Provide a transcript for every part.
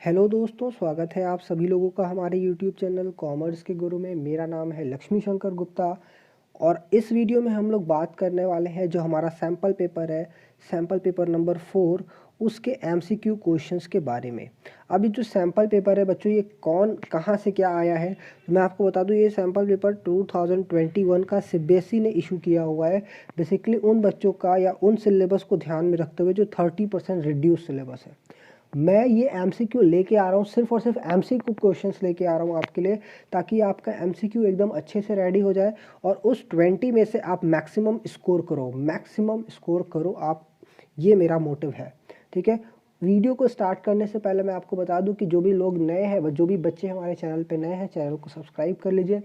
Hello दोस्तों, स्वागत है आप सभी लोगों का हमारे यूट्यूब चैनल कॉमर्स के गुरु में। मेरा नाम है लक्ष्मी शंकर गुप्ता और इस वीडियो में हम लोग बात करने वाले हैं जो हमारा सैम्पल पेपर है, सैम्पल पेपर नंबर 4, उसके एमसीक्यू क्वेश्चंस के बारे में। अभी जो सैम्पल पेपर है बच्चों, ये कौन कहाँ से क्या आया है तो मैं आपको बता दूं, ये सैम्पल पेपर 2021 का सीबीएसई ने इशू किया हुआ है। बेसिकली उन बच्चों का या उन सिलेबस को ध्यान में रखते हुए जो 30% रिड्यूस सिलेबस है। मैं ये एमसीक्यू लेके आ रहा हूँ, सिर्फ और सिर्फ एमसीक्यू क्वेश्चंस लेके आ रहा हूँ आपके लिए, ताकि आपका एमसीक्यू एकदम अच्छे से रेडी हो जाए और उस 20 में से आप मैक्सिमम स्कोर करो आप। ये मेरा मोटिव है, ठीक है। वीडियो को स्टार्ट करने से पहले मैं आपको बता दूं कि जो भी लोग नए हैं, जो भी बच्चे हमारे चैनल पे नए हैं, चैनल को सब्सक्राइब कर लीजिए,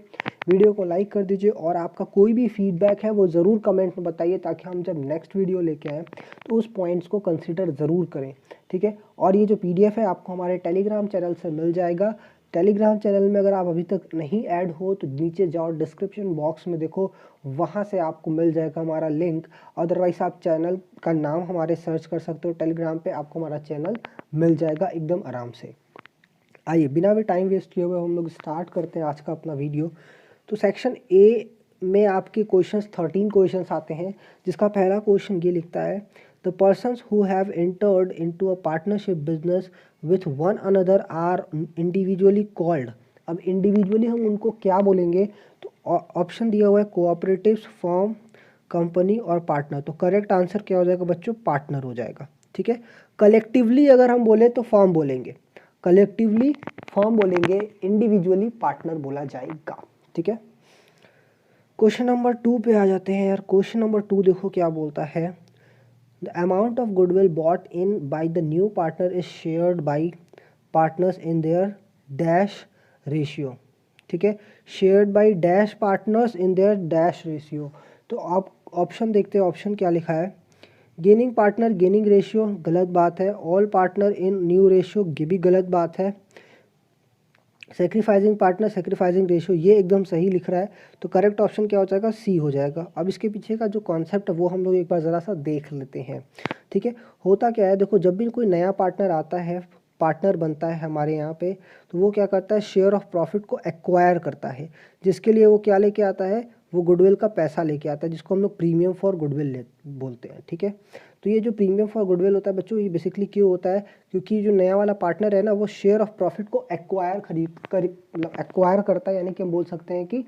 वीडियो को लाइक कर दीजिए और आपका कोई भी फीडबैक है वो ज़रूर कमेंट में बताइए, ताकि हम जब नेक्स्ट वीडियो लेके आएँ तो उस पॉइंट्स को कंसिडर ज़रूर करें, ठीक है। और ये जो पीडीएफ है आपको हमारे टेलीग्राम चैनल से मिल जाएगा। टेलीग्राम चैनल में अगर आप अभी तक नहीं ऐड हो तो नीचे जाओ, डिस्क्रिप्शन बॉक्स में देखो, वहाँ से आपको मिल जाएगा हमारा लिंक। अदरवाइज आप चैनल का नाम हमारे सर्च कर सकते हो, टेलीग्राम पे आपको हमारा चैनल मिल जाएगा एकदम आराम से। आइए बिना भी टाइम वेस्ट किए हुए हम लोग स्टार्ट करते हैं आज का अपना वीडियो। तो सेक्शन ए में आपके क्वेश्चंस 13 क्वेश्चंस आते हैं, जिसका पहला क्वेश्चन ये लिखता है, the persons who have entered into a partnership business with one another are individually called. अब इंडिविजुअली हम उनको क्या बोलेंगे, तो ऑप्शन दिया हुआ है कोऑपरेटिव्स, फर्म, कंपनी और पार्टनर। तो करेक्ट आंसर क्या हो जाएगा बच्चों, पार्टनर हो जाएगा, ठीक है। कलेक्टिवली अगर हम बोले तो फर्म बोलेंगे, कलेक्टिवली फर्म बोलेंगे, इंडिविजुअली पार्टनर बोला जाएगा, ठीक है। क्वेश्चन नंबर 2 पे आ जाते हैं यार। क्वेश्चन नंबर 2 देखो क्या बोलता है, the amount of goodwill bought in by the new partner is shared by partners in their dash ratio, ठीक है। Shared by dash partners in their dash ratio. तो आप ऑप्शन देखते हैं, ऑप्शन क्या लिखा है, गेनिंग पार्टनर गेनिंग रेशियो गलत बात है, all partner in new ratio ये भी गलत बात है, सेक्रीफाइजिंग पार्टनर सेक्रीफाइजिंग रेशियो ये एकदम सही लिख रहा है। तो करेक्ट ऑप्शन क्या हो जाएगा, सी हो जाएगा। अब इसके पीछे का जो कॉन्सेप्ट है वो हम लोग एक बार ज़रा सा देख लेते हैं, ठीक है। होता क्या है, देखो जब भी कोई नया पार्टनर आता है, पार्टनर बनता है हमारे यहाँ पे, तो वो क्या करता है, शेयर ऑफ प्रॉफिट को एक्वायर करता है, जिसके लिए वो क्या लेके आता है, वो गुडविल का पैसा लेके आता है, जिसको हम लोग प्रीमियम फॉर गुडविल बोलते हैं, ठीक है। तो ये जो प्रीमियम फॉर गुडविल होता है बच्चों, ये बेसिकली क्यों होता है, क्योंकि जो नया वाला पार्टनर है ना, वो शेयर ऑफ प्रॉफिट को एक्वायर करता है, यानी कि हम बोल सकते हैं कि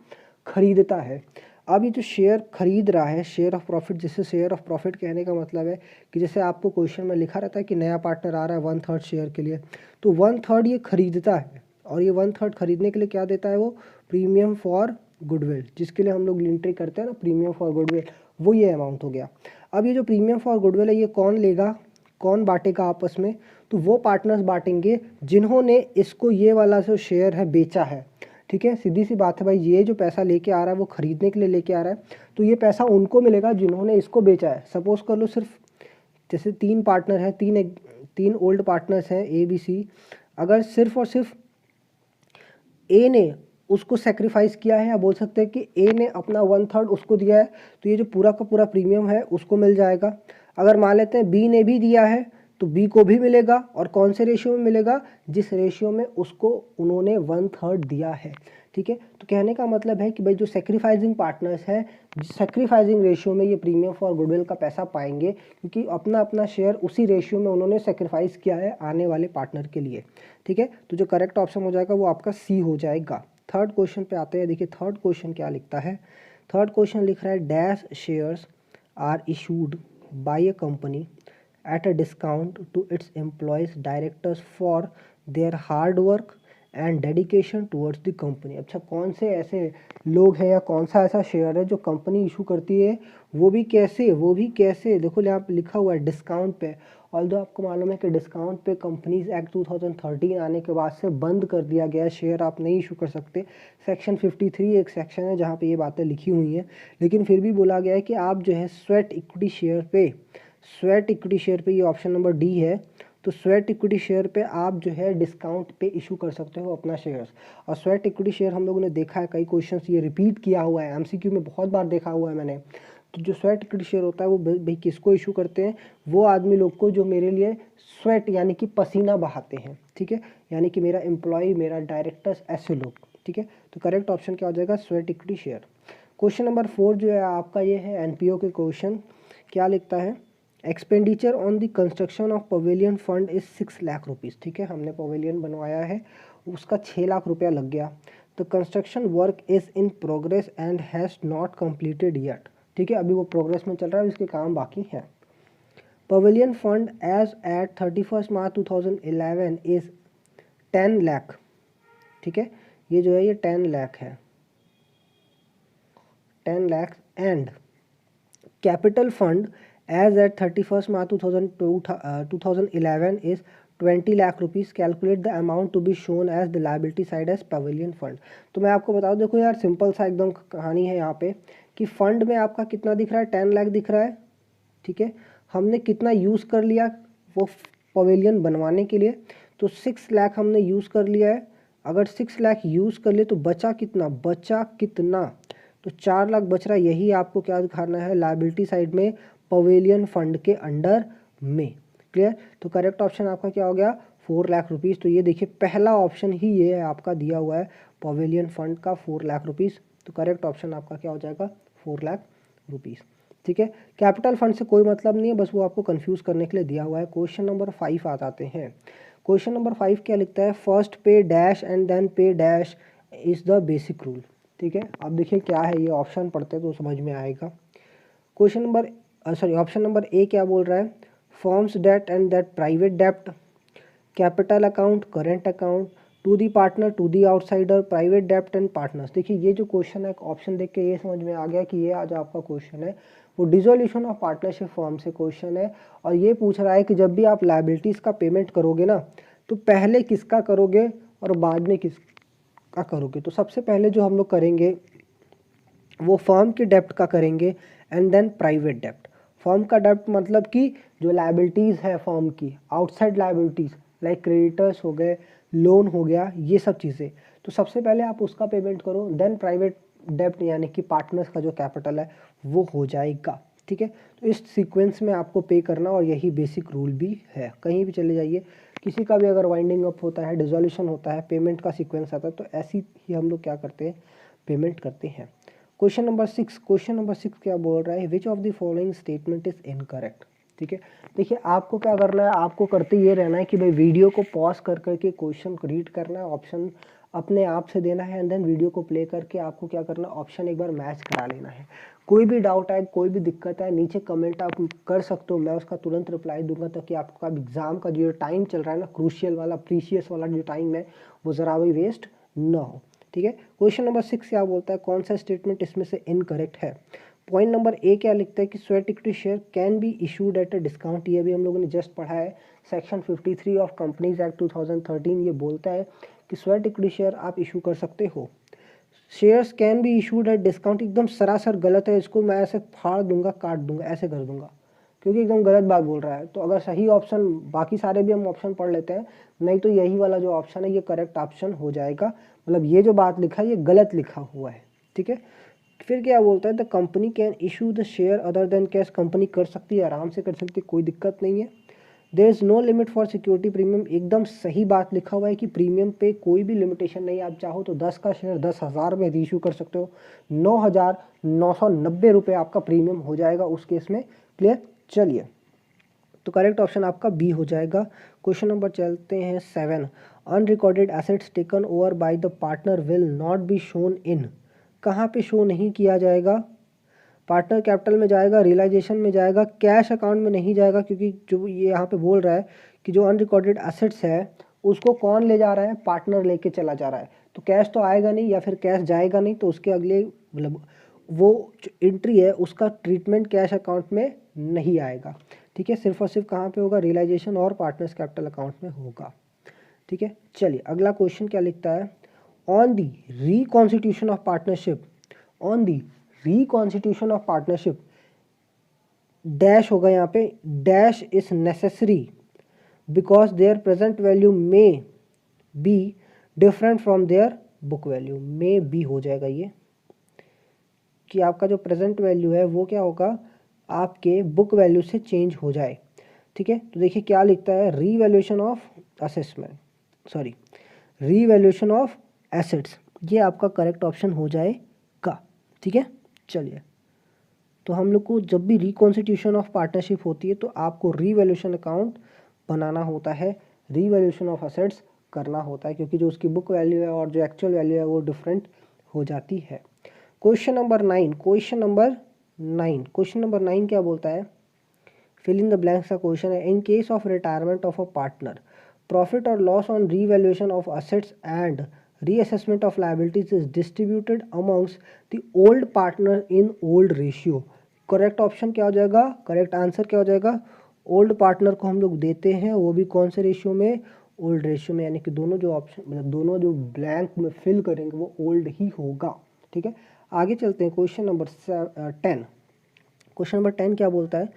खरीदता है। अब ये जो शेयर खरीद रहा है, शेयर ऑफ प्रॉफिट, जिससे शेयर ऑफ प्रॉफिट कहने का मतलब है कि जैसे आपको क्वेश्चन में लिखा रहता है कि नया पार्टनर आ रहा है 1/3 शेयर के लिए, तो 1/3 ये खरीदता है, और ये 1/3 खरीदने के लिए क्या देता है, वो प्रीमियम फॉर गुडविल, जिसके लिए हम लोग एंट्री करते हैं ना, प्रीमियम फॉर गुडविल, वो ये अमाउंट हो गया। अब ये जो प्रीमियम फॉर गुडविल है, ये कौन लेगा, कौन बांटेगा आपस में, तो वो पार्टनर्स बांटेंगे जिन्होंने इसको ये वाला जो शेयर है बेचा है, ठीक है। सीधी सी बात है भाई, ये जो पैसा लेके आ रहा है वो खरीदने के लिए लेके आ रहा है, तो ये पैसा उनको मिलेगा जिन्होंने इसको बेचा है। सपोज कर लो, सिर्फ जैसे 3 पार्टनर हैं, तीन ओल्ड पार्टनर्स हैं ए बी सी, अगर सिर्फ और सिर्फ ए ने उसको सेक्रीफाइस किया है, या बोल सकते हैं कि ए ने अपना 1/3 उसको दिया है, तो ये जो पूरा का पूरा प्रीमियम है उसको मिल जाएगा। अगर मान लेते हैं बी ने भी दिया है, तो बी को भी मिलेगा, और कौन से रेशियो में मिलेगा, जिस रेशियो में उसको उन्होंने 1/3 दिया है, ठीक है। तो कहने का मतलब है कि भाई जो सेक्रीफाइजिंग पार्टनर्स हैं, सेक्रीफाइजिंग रेशियो में ये प्रीमियम फॉर गुडविल का पैसा पाएंगे, क्योंकि अपना अपना शेयर उसी रेशियो में उन्होंने सेक्रीफाइस किया है आने वाले पार्टनर के लिए, ठीक है। तो जो करेक्ट ऑप्शन हो जाएगा वो आपका सी हो जाएगा। थर्ड क्वेश्चन पे आते हैं। देखिए थर्ड क्वेश्चन क्या लिखता है, थर्ड क्वेश्चन लिख रहा है, dash shares are issued by a company at a discount to its employees directors for their hard work and dedication towards the company। अच्छा, कौन से ऐसे लोग हैं या कौन सा ऐसा शेयर है जो कंपनी इशू करती है, वो भी कैसे, देखो यहाँ पे लिखा हुआ है डिस्काउंट पे। ऑल्दो आपको मालूम है कि डिस्काउंट पे कंपनीज एक्ट 2013 आने के बाद से बंद कर दिया गया है, शेयर आप नहीं इशू कर सकते। सेक्शन 53 एक सेक्शन है जहाँ पे ये बातें लिखी हुई हैं, लेकिन फिर भी बोला गया है कि आप जो है स्वेट इक्विटी शेयर पे ये ऑप्शन नंबर डी है, तो स्वेट इक्विटी शेयर पे आप जो है डिस्काउंट पे इशू कर सकते हो अपना शेयर्स। और स्वेट इक्विटी शेयर हम लोगों ने देखा है, कई क्वेश्चंस ये रिपीट किया हुआ है, एमसीक्यू में बहुत बार देखा हुआ है मैंने। तो जो स्वेट इक्विटी शेयर होता है वो भाई किसको इशू करते हैं, वो आदमी लोग को जो मेरे लिए स्वेट यानी कि पसीना बहाते हैं, ठीक है, यानी कि मेरा एम्प्लॉय, मेरा डायरेक्टर्स, ऐसे लोग, ठीक है। तो करेक्ट ऑप्शन क्या हो जाएगा, sweat equity share. Question number 4 जो है आपका ये है एनपीओ के क्वेश्चन। क्या लिखता है, expenditure on the construction of pavilion fund is 6 lakh rupees, ठीक है, हमने पवेलियन बनवाया है, उसका 6 लाख रुपया लग गया। The construction work is in progress and has not completed yet, ठीक है, अभी वो प्रोग्रेस में चल रहा है, इसके काम बाकी हैं। Pavilion fund as at 31 March 2011 is 10 lakh, ठीक है, ये जो है ये 10 लाख है, 10 lakh. And capital fund as at 31 March 2011 is 20 lakh rupees. Calculate the amount to be shown as the liability side as pavilion fund. तो मैं आपको बताऊँ, देखो यार सिंपल सा एकदम कहानी है यहाँ पे कि फंड में आपका कितना दिख रहा है, 10 लाख दिख रहा है, ठीक है, हमने कितना यूज़ कर लिया वो पवेलियन बनवाने के लिए, तो 6 लाख हमने यूज़ कर लिया है। अगर 6 लाख यूज़ कर लिए तो बचा कितना, तो 4 लाख बच रहा है, यही आपको क्या दिखाना है लायबिलिटी साइड में पवेलियन फंड के अंडर में। क्लियर, तो करेक्ट ऑप्शन आपका क्या हो गया, 4 लाख रुपीज़। तो ये देखिए पहला ऑप्शन ही ये है आपका दिया हुआ है पवेलियन फंड का 4 लाख रुपीज़। तो करेक्ट ऑप्शन आपका क्या हो जाएगा, 4 लाख रुपीज़, ठीक है। कैपिटल फंड से कोई मतलब नहीं है, बस वो आपको कंफ्यूज करने के लिए दिया हुआ है। क्वेश्चन नंबर 5 आ जाते हैं। क्वेश्चन नंबर 5 क्या लिखता है, फर्स्ट पे डैश एंड देन पे dash is the basic rule, ठीक है। अब देखिए क्या है, ये ऑप्शन पढ़ते हैं तो समझ में आएगा। Question number option number A क्या बोल रहा है, forms date and that private dept, capital account, current account, to the partner, to the outsider, private dept and partners. देखिए ये जो क्वेश्चन है, ऑप्शन देख के ये समझ में आ गया कि ये आज आपका क्वेश्चन है वो डिसोल्यूशन ऑफ पार्टनरशिप फॉर्म से क्वेश्चन है। और ये पूछ रहा है कि जब भी आप लायबिलिटीज़ का पेमेंट करोगे ना, तो पहले किसका करोगे और बाद में किसका करोगे। तो सबसे पहले जो हम लोग करेंगे वो फर्म के डेप्ट का करेंगे and then private dept. Firm का डेप्ट मतलब कि जो लायबिलिटीज़ है फर्म की, आउटसाइड लायबिलिटीज़ लाइक क्रेडिटर्स हो गए, लोन हो गया, ये सब चीज़ें। तो सबसे पहले आप उसका पेमेंट करो, देन प्राइवेट डेप्ट यानी कि पार्टनर्स का जो कैपिटल है वो हो जाएगा, ठीक है। तो इस सीक्वेंस में आपको पे करना, और यही बेसिक रूल भी है। कहीं भी चले जाइए, किसी का भी अगर वाइंडिंग अप होता है, डिसोल्यूशन होता है, पेमेंट का सीक्वेंस आता है, तो ऐसी ही हम लोग क्या करते हैं, पेमेंट करते हैं। क्वेश्चन नंबर 6 क्या बोल रहा है, which of the following statement is incorrect, ठीक है। देखिए आपको क्या करना है, आपको करते ये रहना है कि भाई वीडियो को पॉज कर करके क्वेश्चन को रीड करना है, ऑप्शन अपने आप से देना है, एंड देन वीडियो को प्ले करके आपको क्या करना है, ऑप्शन एक बार मैच करा लेना है। कोई भी डाउट आए, कोई भी दिक्कत है, नीचे कमेंट आप कर सकते हो, मैं उसका तुरंत रिप्लाई दूंगा, ताकि आपका एग्जाम का जो टाइम चल रहा है ना, क्रूशियल वाला, प्रीशियस वाला जो टाइम है, वो ज़रा भी वेस्ट ना हो, ठीक है। क्वेश्चन नंबर 6 क्या बोलता है, कौन सा स्टेटमेंट इसमें से इनकरेक्ट है। पॉइंट नंबर ए क्या लिखता है कि sweat equity share can be issued at a discount. ये भी हम लोगों ने जस्ट पढ़ा है, सेक्शन 53 ऑफ कंपनीज एक्ट 2013 ये बोलता है कि स्वेट इक्विटी शेयर आप इशू कर सकते हो। Shares can be issued at discount एकदम सरासर गलत है, इसको मैं ऐसे फाड़ दूंगा, काट दूंगा, ऐसे कर दूंगा, क्योंकि एकदम गलत बात बोल रहा है। तो अगर सही ऑप्शन, बाकी सारे भी हम ऑप्शन पढ़ लेते हैं, नहीं तो यही वाला जो ऑप्शन है ये करेक्ट ऑप्शन हो जाएगा। मतलब ये जो बात लिखा है ये गलत लिखा हुआ है, ठीक है। फिर क्या बोलता है, the company can issue the share other than cash. Company कर सकती है, आराम से कर सकती है, कोई दिक्कत नहीं है। There is no limit for security premium, एकदम सही बात लिखा हुआ है कि प्रीमियम पे कोई भी लिमिटेशन नहीं। आप चाहो तो 10 का शेयर 10,000 में इशू कर सकते हो, 9,990 रुपये आपका प्रीमियम हो जाएगा उस केस में। क्लियर, चलिए, तो करेक्ट ऑप्शन आपका बी हो जाएगा। क्वेश्चन नंबर चलते हैं 7, unrecorded assets taken over by the partner will not be shown in. कहाँ पे शो नहीं किया जाएगा, पार्टनर कैपिटल में जाएगा, रियलाइजेशन में जाएगा, कैश अकाउंट में नहीं जाएगा, क्योंकि जो ये यहाँ पे बोल रहा है कि जो अनरिकॉर्डेड एसेट्स है उसको कौन ले जा रहा है, पार्टनर लेके चला जा रहा है। तो कैश तो आएगा नहीं, या फिर कैश जाएगा नहीं, तो उसके अगले मतलब वो जो एंट्री है उसका ट्रीटमेंट कैश अकाउंट में नहीं आएगा, ठीक है। सिर्फ और सिर्फ कहाँ पे होगा, रियलाइजेशन और पार्टनर्स कैपिटल अकाउंट में होगा, ठीक है। चलिए अगला क्वेश्चन क्या लिखता है, on the reconstitution of partnership, on the reconstitution of partnership dash होगा यहाँ पे, dash is necessary because there present value may be different from their book value. May be हो जाएगा ये, कि आपका जो प्रेजेंट वैल्यू है वो क्या होगा, आपके बुक वैल्यू से चेंज हो जाए। ठीक है, तो देखिए क्या लिखता है, revaluation of assessment, sorry revaluation of assets, ये आपका करेक्ट ऑप्शन हो जाएगा। ठीक है, चलिए, तो हम लोग को जब भी रिकॉन्स्टिट्यूशन ऑफ पार्टनरशिप होती है तो आपको रीवैल्यूएशन अकाउंट बनाना होता है, रीवैल्यूएशन ऑफ असेट्स करना होता है, क्योंकि जो उसकी बुक वैल्यू है और जो एक्चुअल वैल्यू है वो डिफरेंट हो जाती है। क्वेश्चन नंबर 9, क्वेश्चन नंबर 9 क्या बोलता है, फिल इन द ब्लैंक्स का क्वेश्चन है। In case of retirement of a partner, profit और loss on revaluation of assets and reassessment of liabilities is distributed amongst the old partner in old ratio. Correct option क्या हो जाएगा, correct answer क्या हो जाएगा, old partner को हम लोग देते हैं, वो भी कौन से रेशियो में, ओल्ड रेशियो में, यानी कि दोनों जो ऑप्शन मतलब दोनों जो ब्लैंक में फिल करेंगे वो ओल्ड ही होगा। ठीक है, आगे चलते हैं। क्वेश्चन नंबर 10, क्वेश्चन नंबर 10 क्या बोलता है,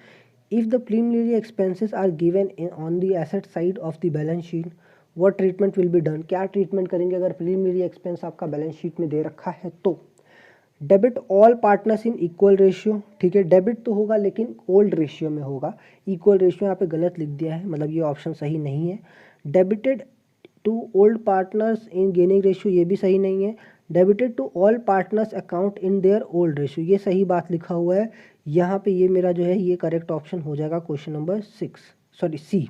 if the preliminary expenses are given on the asset side of the balance sheet, what treatment will be done, क्या ट्रीटमेंट करेंगे अगर प्रीलिमिनरी एक्सपेंस आपका बैलेंस शीट में दे रखा है तो। Debit all partners in equal ratio, ठीक है, डेबिट तो होगा लेकिन ओल्ड रेशियो में होगा, इक्वल रेशियो यहाँ पे गलत लिख दिया है, मतलब ये ऑप्शन सही नहीं है। Debited to old partners in gaining ratio, ये भी सही नहीं है। Debited to all partners account in their old ratio, ये सही बात लिखा हुआ है यहाँ पे, ये मेरा जो है ये करेक्ट ऑप्शन हो जाएगा क्वेश्चन नंबर सी।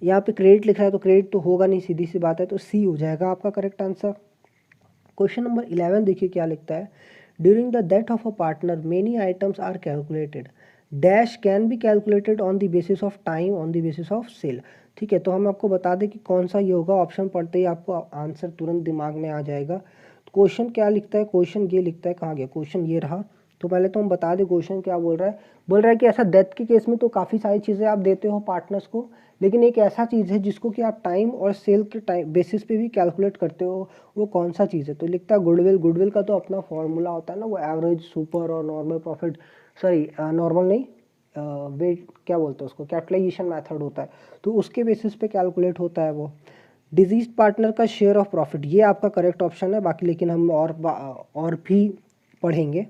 यहाँ पे क्रेडिट लिख रहा है तो क्रेडिट तो होगा नहीं, सीधी सी बात है, तो सी हो जाएगा आपका करेक्ट आंसर। क्वेश्चन नंबर 11 देखिए क्या लिखता है, during the death of a partner many items are calculated, dash can be calculated on the basis of time, on the basis of sale. ठीक है, तो हम आपको बता दें कि कौन सा ये होगा, ऑप्शन पढ़ते ही आपको आंसर तुरंत दिमाग में आ जाएगा। क्वेश्चन क्या लिखता है, क्वेश्चन ये लिखता है, कहाँ गया क्वेश्चन, ये रहा। तो पहले तो हम बता दें क्वेश्चन क्या बोल रहा है, बोल रहा है कि ऐसा डेथ के केस में तो काफ़ी सारी चीज़ें आप देते हो पार्टनर्स को, लेकिन एक ऐसा चीज़ है जिसको कि आप टाइम और सेल के टाइम बेसिस पे भी कैलकुलेट करते हो, वो कौन सा चीज़ है, तो लिखता है गुडविल। गुडविल का तो अपना फॉर्मूला होता है ना, वो एवरेज, सुपर और नॉर्मल प्रॉफिट, सॉरी नॉर्मल नहीं, वेट क्या बोलते हैं उसको, कैपिटलाइजेशन मेथड होता है, तो उसके बेसिस पे कैलकुलेट होता है वो। डिजीज पार्टनर का शेयर ऑफ प्रॉफिट, ये आपका करेक्ट ऑप्शन है, बाकी लेकिन हम और भी पढ़ेंगे,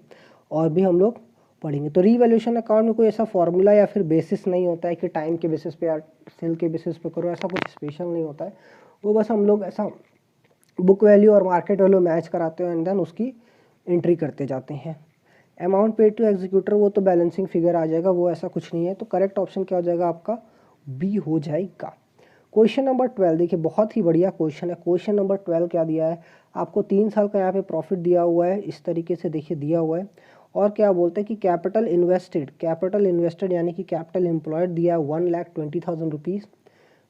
और भी हम लोग पढ़ेंगे। तो रीवैल्यूएशन अकाउंट में कोई ऐसा फॉर्मूला या फिर बेसिस नहीं होता है कि टाइम के बेसिस पे या सेल के बेसिस पे करो, ऐसा कुछ स्पेशल नहीं होता है, वो बस हम लोग ऐसा बुक वैल्यू और मार्केट वैल्यू मैच कराते हैं एंड देन उसकी एंट्री करते जाते हैं। अमाउंट पेड टू एग्जीक्यूटर, वो तो बैलेंसिंग फिगर आ जाएगा, वो ऐसा कुछ नहीं है, तो करेक्ट ऑप्शन क्या हो जाएगा आपका, बी हो जाएगा। क्वेश्चन नंबर 12 देखिए बहुत ही बढ़िया क्वेश्चन है। क्वेश्चन नंबर 12 क्या दिया है आपको, 3 साल का यहाँ पे प्रॉफिट दिया हुआ है, इस तरीके से देखिए दिया हुआ है, और क्या बोलते हैं कि कैपिटल इन्वेस्टेड यानी कि कैपिटल एम्प्लॉयड दिया है 1,20,000 रुपीज़।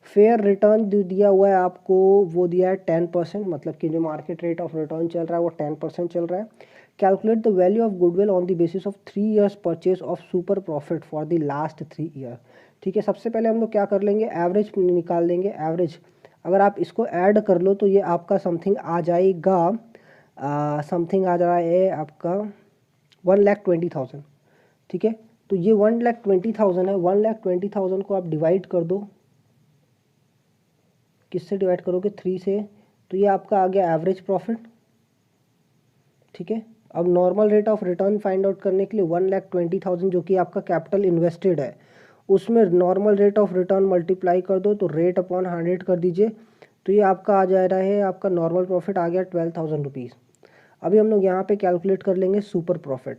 फेयर रिटर्न दिया हुआ है आपको, वो दिया है 10%, मतलब कि जो मार्केट रेट ऑफ रिटर्न चल रहा है वो 10% चल रहा है। Calculate the value of goodwill on the basis of 3 years purchase of super profit for the last 3 year। ठीक है, सबसे पहले हम लोग क्या कर लेंगे, एवरेज निकाल देंगे। एवरेज अगर आप इसको ऐड कर लो तो ये आपका समथिंग आ जाएगा, समथिंग आ रहा है आपका 1,20,000। ठीक है, तो ये 1,20,000 है, 1,20,000 को आप डिवाइड कर दो, किससे डिवाइड करोगे, 3 से, तो ये आपका आ गया एवरेज प्रॉफिट। ठीक है, अब normal rate of return find out करने के लिए 1,20,000 जो कि आपका कैपिटल इन्वेस्टेड है, उसमें normal rate of return multiply कर दो, तो रेट अपॉन 100 कर दीजिए, तो ये आपका आ जा रहा है, आपका नॉर्मल प्रॉफिट आ गया 12,000 रुपीज़। अभी हम लोग यहाँ पे कैलकुलेट कर लेंगे सुपर प्रॉफिट,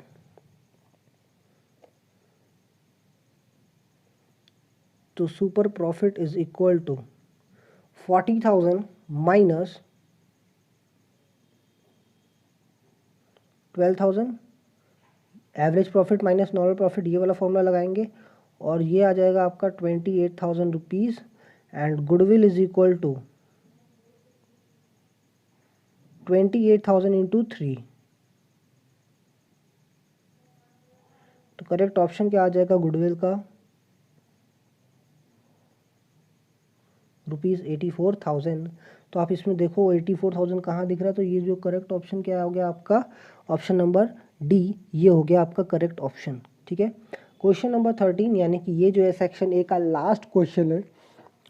तो super profit is equal to 40,000 minus 12,000, average profit minus normal profit, ये वाला फॉर्मूला लगाएंगे, और ये आ जाएगा आपका 28,000 rupees, and goodwill is equal to 28,000 into 3, तो करेक्ट ऑप्शन क्या आ जाएगा गुडविल का, ₹84,000। तो आप इसमें देखो 84,000 कहाँ दिख रहा है, तो ये जो करेक्ट ऑप्शन क्या हो गया आपका, ऑप्शन नंबर डी, ये हो गया आपका करेक्ट ऑप्शन। ठीक है, क्वेश्चन नंबर 13 यानी कि ये जो है सेक्शन ए का लास्ट क्वेश्चन है,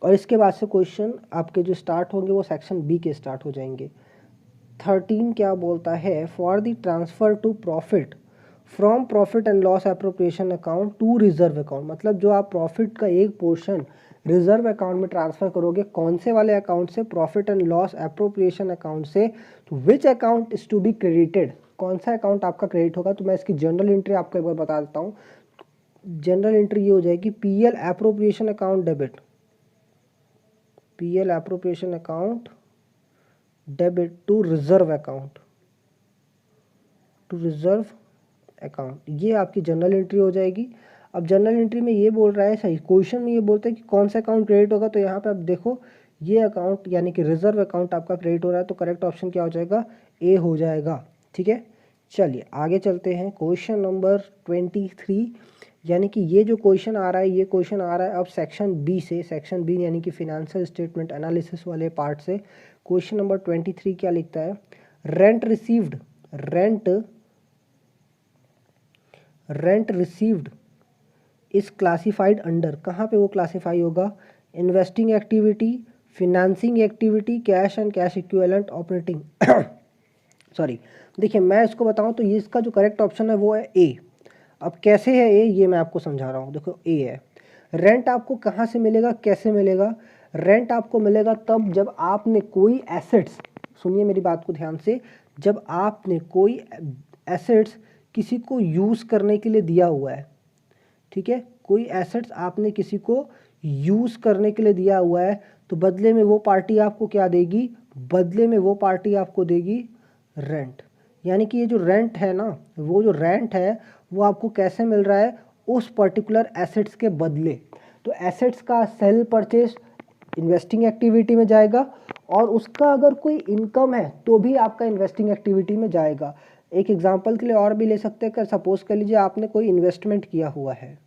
और इसके बाद से क्वेश्चन आपके जो स्टार्ट होंगे वो सेक्शन बी के स्टार्ट हो जाएंगे। 13 क्या बोलता है, for the transfer to profit from profit and loss appropriation account to reserve account, मतलब जो आप प्रॉफिट का एक पोर्शन रिजर्व अकाउंट में ट्रांसफर करोगे, कौन से वाले अकाउंट से, profit and loss appropriation account से, तो which account is to be credited, कौन सा अकाउंट आपका क्रेडिट होगा। तो मैं इसकी जनरल एंट्री आपको एक बार बता देता हूँ। जनरल एंट्री ये हो जाएगी PL appropriation account debit, PL appropriation account debit to reserve account, to reserve account, ये आपकी जनरल एंट्री हो जाएगी। अब जनरल एंट्री में ये बोल रहा है, सही क्वेश्चन में ये बोलते हैं कि कौन सा अकाउंट क्रेडिट होगा, तो यहाँ पे आप देखो ये अकाउंट यानी कि रिजर्व अकाउंट आपका क्रेडिट हो रहा है, तो करेक्ट ऑप्शन क्या हो जाएगा, ए हो जाएगा। ठीक है, चलिए आगे चलते हैं। क्वेश्चन नंबर 23, यानी कि ये जो क्वेश्चन आ रहा है, ये क्वेश्चन आ रहा है अब सेक्शन बी से, सेक्शन बी यानी कि फिनेंशियल स्टेटमेंट एनालिसिस वाले पार्ट से। क्वेश्चन नंबर 23 क्या लिखता है, rent received, rent received is classified under, कहाँ पे वो क्लासीफाई होगा, investing activity, financing activity, cash and cash equivalent, operating sorry, देखिए मैं इसको बताऊं तो ये इसका जो करेक्ट ऑप्शन है वो है ए। अब कैसे है ए, ये मैं आपको समझा रहा हूँ। देखो ए है, रेंट आपको कहाँ से मिलेगा, कैसे मिलेगा, रेंट आपको मिलेगा तब जब आपने कोई एसेट्स, सुनिए मेरी बात को ध्यान से, जब आपने कोई एसेट्स किसी को यूज़ करने के लिए दिया हुआ है। ठीक है, कोई एसेट्स आपने किसी को यूज़ करने के लिए दिया हुआ है, तो बदले में वो पार्टी आपको क्या देगी, बदले में वो पार्टी आपको देगी रेंट। यानी कि ये जो रेंट है ना, वो जो रेंट है वो आपको कैसे मिल रहा है, उस पर्टिकुलर एसेट्स के बदले। तो एसेट्स का सेल परचेज इन्वेस्टिंग एक्टिविटी में जाएगा, और उसका अगर कोई इनकम है तो भी आपका इन्वेस्टिंग एक्टिविटी में जाएगा। एक एग्जांपल के लिए और भी ले सकते हैं, सपोज कर लीजिए आपने कोई इन्वेस्टमेंट किया हुआ है,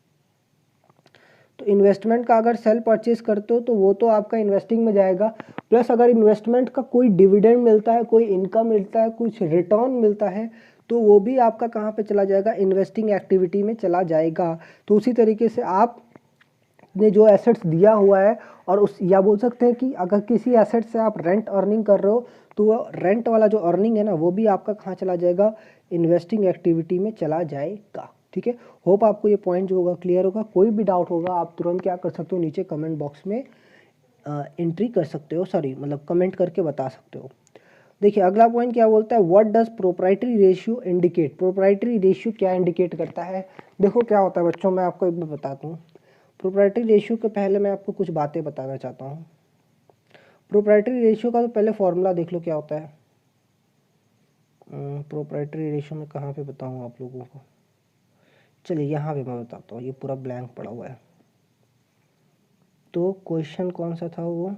तो इन्वेस्टमेंट का अगर सेल परचेज करते हो तो वो तो आपका इन्वेस्टिंग में जाएगा, प्लस अगर इन्वेस्टमेंट का कोई डिविडेंड मिलता है, कोई इनकम मिलता है, कुछ रिटर्न मिलता है, तो वो भी आपका कहाँ पे चला जाएगा, इन्वेस्टिंग एक्टिविटी में चला जाएगा। तो उसी तरीके से आप ने जो एसेट्स दिया हुआ है, और उस या बोल सकते हैं कि अगर किसी एसेट से आप रेंट अर्निंग कर रहे हो, तो वो रेंट वाला जो अर्निंग है ना, वो भी आपका कहाँ चला जाएगा, इन्वेस्टिंग एक्टिविटी में चला जाएगा। ठीक है, होप आपको ये पॉइंट जो होगा क्लियर होगा। कोई भी डाउट होगा आप तुरंत क्या कर सकते हो, नीचे कमेंट बॉक्स में एंट्री कर सकते हो, सॉरी मतलब कमेंट करके बता सकते हो। देखिए अगला पॉइंट क्या बोलता है, what does proprietary ratio indicate, proprietary ratio क्या इंडिकेट करता है। देखो क्या होता है बच्चों, मैं आपको एक बार बताता हूँ। प्रोप्राइटरी रेशियो के पहले मैं आपको कुछ बातें बताना चाहता हूँ। प्रोप्राइटरी रेशियो का तो पहले फॉर्मूला देख लो क्या होता है। प्रोप्राइटरी रेशियो में कहाँ पे बताऊँ आप लोगों को, चलिए यहाँ पे मैं बताता हूँ, ये पूरा ब्लैंक पड़ा हुआ है। तो क्वेश्चन कौन सा था वो,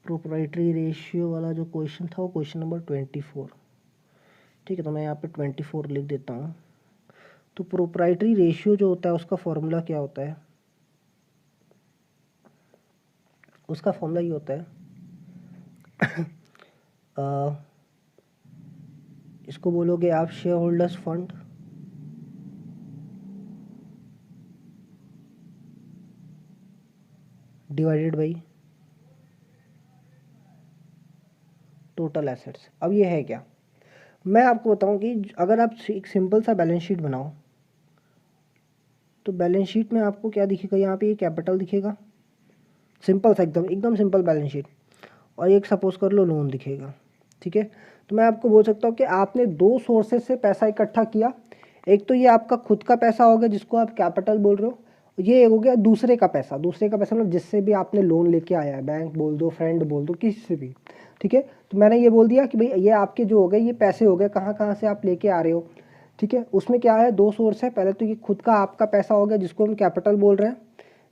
प्रोप्राइटरी रेशियो वाला जो क्वेश्चन था वो क्वेश्चन नंबर 24। ठीक है, तो मैं यहाँ पे 24 लिख देता हूँ। तो प्रोप्राइटरी रेशियो जो होता है उसका फॉर्मूला क्या होता है, उसका फॉर्मूला ये होता है इसको बोलोगे आप share holders fund divided by total assets. अब ये है क्या, मैं आपको बताऊं कि अगर आप एक सिंपल सा बैलेंस शीट बनाओ, तो बैलेंस शीट में आपको क्या दिखेगा, यहाँ पे ये कैपिटल दिखेगा, सिंपल सा एकदम सिंपल बैलेंस शीट, और एक सपोज कर लो लोन दिखेगा। ठीक है, तो मैं आपको बोल सकता हूँ कि आपने दो सोर्सेज से पैसा इकट्ठा किया। एक तो ये आपका खुद का पैसा हो गया जिसको आप कैपिटल बोल रहे हो, ये हो गया दूसरे का पैसा, मतलब जिससे भी आपने लोन लेके आया है, बैंक बोल दो, फ्रेंड बोल दो, किसी से भी। ठीक है, तो मैंने ये बोल दिया कि भाई ये आपके जो हो गए ये पैसे हो गए, कहाँ कहाँ से आप लेके आ रहे हो। ठीक है, उसमें क्या है, दो सोर्स है, पहले तो ये खुद का आपका पैसा हो गया जिसको हम कैपिटल बोल रहे हैं,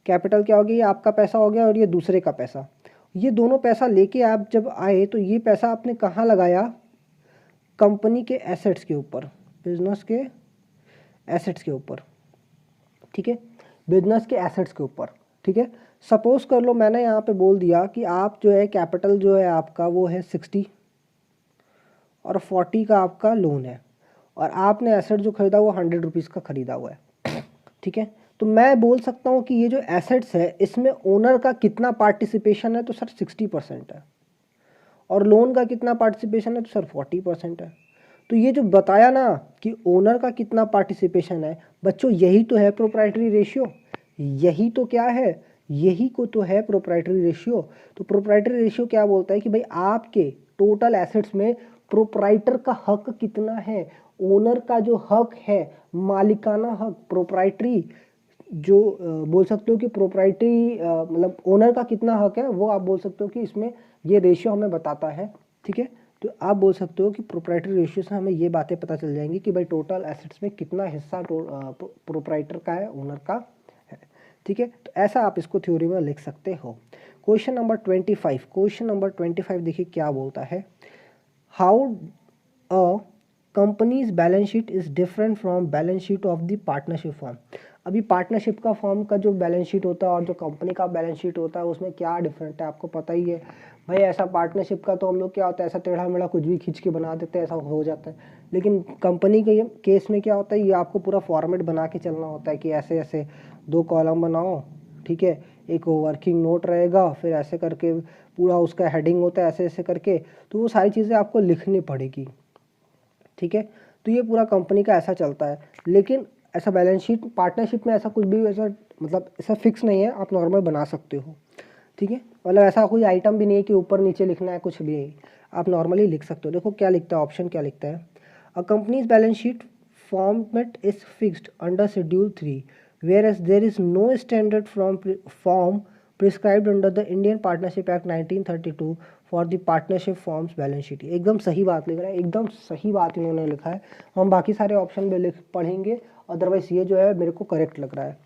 कैपिटल क्या हो गया, ये आपका पैसा हो गया, और ये दूसरे का पैसा। ये दोनों पैसा लेके आप जब आए तो ये पैसा आपने कहाँ लगाया, कंपनी के एसेट्स के ऊपर, बिजनेस के एसेट्स के ऊपर। ठीक है, बिजनेस के एसेट्स के ऊपर। ठीक है, सपोज कर लो मैंने यहाँ पे बोल दिया कि आप जो है कैपिटल जो है आपका वो है 60 और 40 का आपका लोन है, और आपने एसेट जो खरीदा वो 100 रुपीज़ का खरीदा हुआ है। ठीक है, तो मैं बोल सकता हूँ कि ये जो एसेट्स है इसमें ओनर का कितना पार्टिसिपेशन है, तो सर 60% है, और लोन का कितना पार्टिसिपेशन है, तो सर 40% है। तो ये जो बताया ना कि ओनर का कितना पार्टिसिपेशन है बच्चों, यही तो है प्रोप्राइटरी रेशियो। यही तो क्या है, यही को तो है प्रोप्राइटरी रेशियो। तो प्रोप्राइटरी रेशियो क्या बोलता है कि भाई आपके टोटल एसेट्स में प्रोप्राइटर का हक कितना है, ओनर का जो हक है, मालिकाना हक, प्रोप्राइटरी जो बोल सकते हो कि प्रोप्राइटरी मतलब ओनर का कितना हक है, वो आप बोल सकते हो कि इसमें ये रेशियो हमें बताता है। ठीक है, तो आप बोल सकते हो कि प्रोप्राइटरी रेशियो से हमें ये बातें पता चल जाएंगी कि भाई टोटल एसेट्स में कितना हिस्सा प्रोप्राइटर का है, ओनर का है। ठीक है, तो ऐसा आप इसको थ्योरी में लिख सकते हो। क्वेश्चन नंबर 25, क्वेश्चन नंबर 25 देखिए क्या बोलता है, how a companies balance sheet is different from balance sheet of the partnership form. अभी पार्टनरशिप का फॉर्म का जो बैलेंस शीट होता है और जो कंपनी का बैलेंस शीट होता है उसमें क्या डिफरेंट है आपको पता ही है भाई। ऐसा पार्टनरशिप का तो हम लोग क्या होता है, ऐसा टेढ़ा मेढ़ा कुछ भी खींच के बना देते हैं, ऐसा हो जाता है। लेकिन कंपनी के केस में क्या होता है, ये आपको पूरा फॉर्मेट बना के चलना होता है कि ऐसे ऐसे 2 कॉलम बनाओ, ठीक है, एक वर्किंग नोट रहेगा, फिर ऐसे करके पूरा उसका हेडिंग होता है ऐसे ऐसे करके, तो वो सारी चीज़ें आपको लिखनी पड़ेगी। ठीक है, तो ये पूरा कंपनी का ऐसा चलता है। लेकिन ऐसा बैलेंस शीट पार्टनरशिप में ऐसा कुछ भी ऐसा मतलब ऐसा फिक्स नहीं है, आप नॉर्मल बना सकते हो। ठीक है, मतलब ऐसा कोई आइटम भी नहीं है कि ऊपर नीचे लिखना है, कुछ भी नहीं, आप नॉर्मली लिख सकते हो। देखो क्या लिखता है, ऑप्शन क्या लिखता है, a companies balance sheet format is fixed under schedule 3 whereas there is no standard form prescribed under the Indian Partnership Act 1932 for the partnership forms balance sheet. एकदम सही बात लिख रहा है, एकदम सही बात इन्होंने लिखा है। हम बाकी सारे ऑप्शन भी लिख पढ़ेंगे, अदरवाइज ये जो है मेरे को करेक्ट लग रहा है।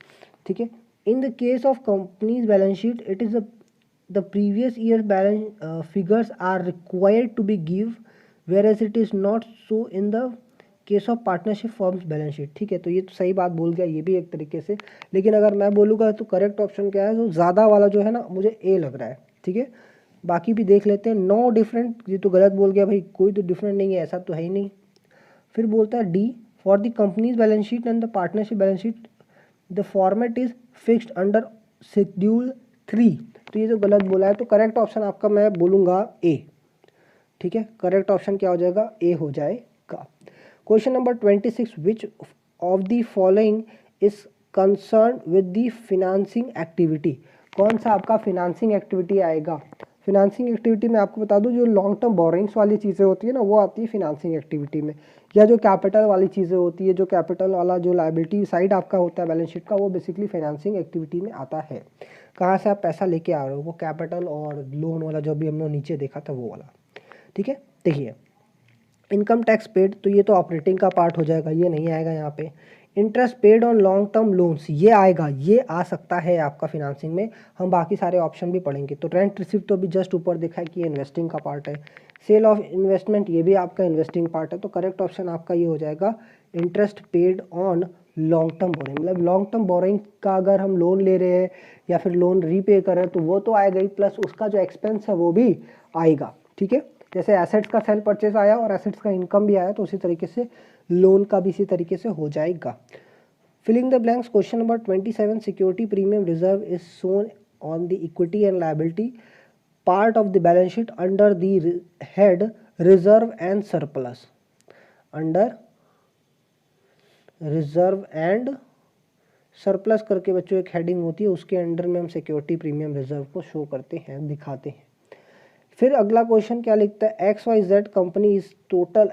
ठीक है, in the case of companies balance sheet it is the previous year balance figures are required to be give whereas it is not so in the case of partnership forms balance sheet. ठीक है, तो ये तो सही बात बोल गया ये भी एक तरीके से, लेकिन अगर मैं बोलूँगा तो करेक्ट ऑप्शन क्या है, तो ज़्यादा वाला जो है ना मुझे ए लग रहा है। ठीक है, बाकी भी देख लेते हैं। नो डिफरेंट, ये तो गलत बोल गया भाई, कोई तो डिफरेंट नहीं है, ऐसा तो है ही नहीं। फिर बोलता है D, for the companies balance sheet and the partnership balance sheet the format is fixed under schedule 3। तो ये जो गलत बोला है, तो करेक्ट ऑप्शन आपका मैं बोलूँगा ए। ठीक है, करेक्ट ऑप्शन क्या हो जाएगा, ए हो जाएगा। Question number 26, which of the following is concern with the financing activity. कौन सा आपका फिनेंसिंग एक्टिविटी आएगा। फिनेंसिंग एक्टिविटी में आपको बता दूं, जो लॉन्ग टर्म बोरिंग्स वाली चीज़ें होती है ना, वो आती है फिनेंसिंग एक्टिविटी में, या जो कैपिटल वाली चीज़ें होती है, जो कैपिटल वाला जो लायबिलिटी साइड आपका होता है बैलेंस शीट का, वो बेसिकली फाइनेंसिंग एक्टिविटी में आता है। कहाँ से आप पैसा लेके आ रहे हो, वो कैपिटल और लोन वाला जो भी हमने नीचे देखा था वो वाला। ठीक है, देखिए इनकम टैक्स पेड, तो ये तो ऑपरेटिंग का पार्ट हो जाएगा, ये नहीं आएगा यहाँ पे। Interest paid on long term loans, ये आएगा, ये आ सकता है आपका फिनेंसिंग में। हम बाकी सारे ऑप्शन भी पढ़ेंगे। तो रेंट रिसिप्ट तो अभी जस्ट ऊपर देखा है कि ये इन्वेस्टिंग का पार्ट है। सेल ऑफ इन्वेस्टमेंट, ये भी आपका इन्वेस्टिंग पार्ट है। तो करेक्ट ऑप्शन आपका ये हो जाएगा, interest paid on long term borrowing. मतलब लॉन्ग टर्म बोरिंग का अगर हम लोन ले रहे हैं या फिर लोन रीपे कर रहे हैं तो वो तो आएगा ही, प्लस उसका जो एक्सपेंस है वो भी आएगा। ठीक है, जैसे एसेट्स का सेल परचेज आया और एसेट्स का इनकम भी आया, तो उसी तरीके से लोन का भी इसी तरीके से हो जाएगा। Filling the blanks, question number 27, security premium reserve is shown on the equity and liability part of the balance sheet under the head reserve and surplus. Under reserve and surplus करके बच्चों एक हेडिंग होती है, उसके under में हम security premium reserve को show करते हैं, दिखाते हैं। फिर अगला क्वेश्चन क्या लिखता है, XYZ company is total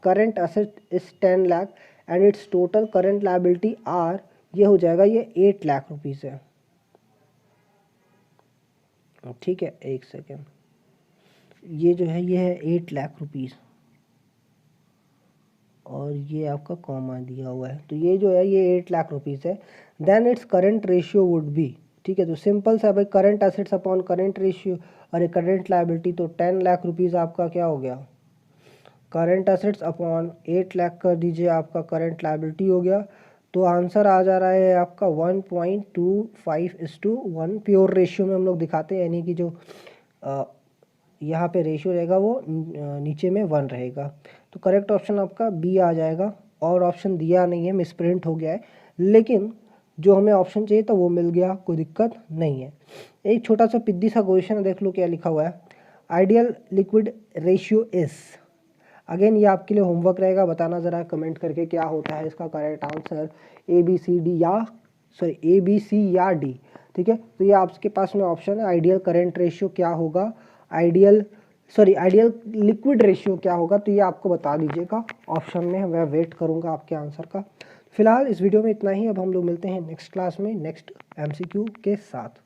current asset is 10 lakh and its total current liability are, ये हो जाएगा ये 8 लाख रुपीज़ है। ठीक है, एक सेकेंड, ये जो है ये है 8 लाख रुपीज़ और ये आपका कॉमा दिया हुआ है, तो ये जो है ये 8 लाख रुपीज़ है। Then its current ratio would be, ठीक है, तो सिंपल सा भाई current assets upon current ratio, अरे करंट लायबिलिटी, तो 10 लाख रुपीज़ आपका क्या हो गया, करंट एसेट्स अपॉन 8 लाख कर दीजिए, आपका करंट लायबिलिटी हो गया। तो आंसर आ जा रहा है आपका 1.25:1 प्योर रेशियो में हम लोग दिखाते हैं, यानी कि जो यहाँ पे रेशियो रहेगा वो नीचे में 1 रहेगा। तो करेक्ट ऑप्शन आपका बी आ जाएगा। और ऑप्शन दिया नहीं है, मिसप्रिंट हो गया है, लेकिन जो हमें ऑप्शन चाहिए था वो मिल गया, कोई दिक्कत नहीं है। एक छोटा सा पिद्दी सा क्वेश्चन है, देख लो क्या लिखा हुआ है, ideal liquid ratio is, again ये आपके लिए होमवर्क रहेगा, बताना ज़रा कमेंट करके क्या होता है इसका correct answer, A B C या डी। ठीक है, तो ये आपके पास में ऑप्शन है। आइडियल करंट रेशियो क्या होगा, आइडियल लिक्विड रेशियो क्या होगा, तो ये आपको बता दीजिएगा ऑप्शन में, मैं वेट करूँगा आपके आंसर का। फिलहाल इस वीडियो में इतना ही। अब हम लोग मिलते हैं नेक्स्ट क्लास में नेक्स्ट MCQ के साथ।